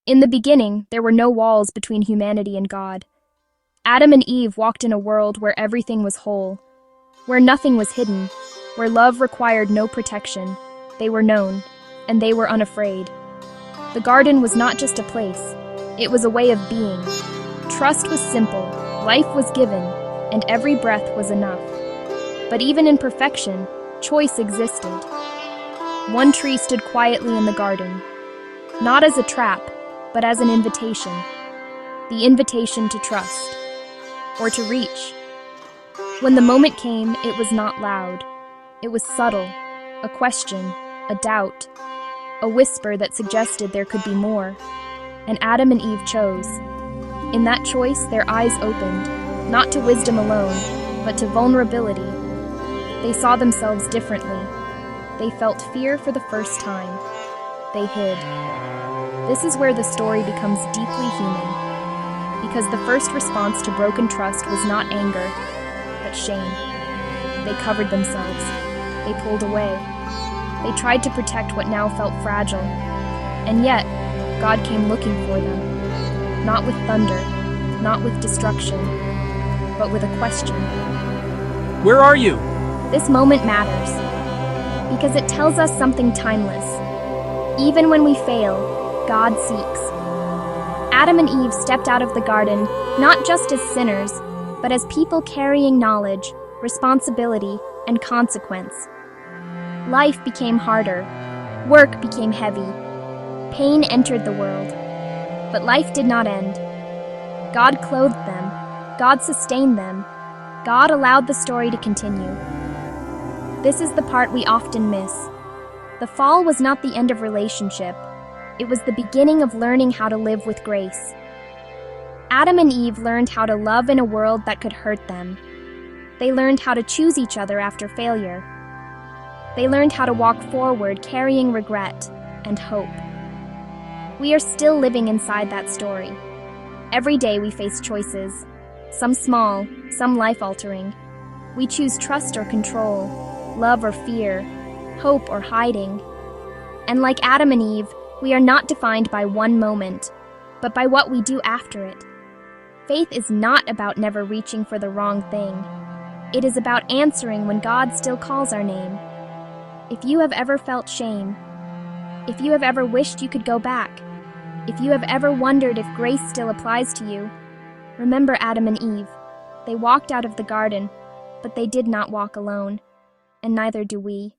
In the beginning, there were no walls between humanity and God. Adam and Eve walked in a world where everything was whole, where nothing was hidden, where love required no protection. They were known, and they were unafraid. The garden was not just a place, it was a way of being. Trust was simple, life was given, and every breath was enough. But even in perfection, choice existed. One tree stood quietly in the garden, not as a trap, but as an invitation. The invitation to trust, or to reach. When the moment came, it was not loud. It was subtle, a question, a doubt, a whisper that suggested there could be more. And Adam and Eve chose. In that choice, their eyes opened, not to wisdom alone, but to vulnerability. They saw themselves differently. They felt fear for the first time. They hid. This is where the story becomes deeply human, because the first response to broken trust was not anger, but shame. They covered themselves. They pulled away. They tried to protect what now felt fragile. And yet, God came looking for them, not with thunder, not with destruction, but with a question. Where are you? This moment matters, because it tells us something timeless. Even when we fail, God seeks. Adam and Eve stepped out of the garden, not just as sinners, but as people carrying knowledge, responsibility, and consequence. Life became harder. Work became heavy. Pain entered the world. But life did not end. God clothed them. God sustained them. God allowed the story to continue. This is the part we often miss. The fall was not the end of relationship. It was the beginning of learning how to live with grace. Adam and Eve learned how to love in a world that could hurt them. They learned how to choose each other after failure. They learned how to walk forward carrying regret and hope. We are still living inside that story. Every day we face choices, some small, some life-altering. We choose trust or control, love or fear, hope or hiding. And like Adam and Eve, we are not defined by one moment, but by what we do after it. Faith is not about never reaching for the wrong thing. It is about answering when God still calls our name. If you have ever felt shame, if you have ever wished you could go back, if you have ever wondered if grace still applies to you, remember Adam and Eve. They walked out of the garden, but they did not walk alone, and neither do we.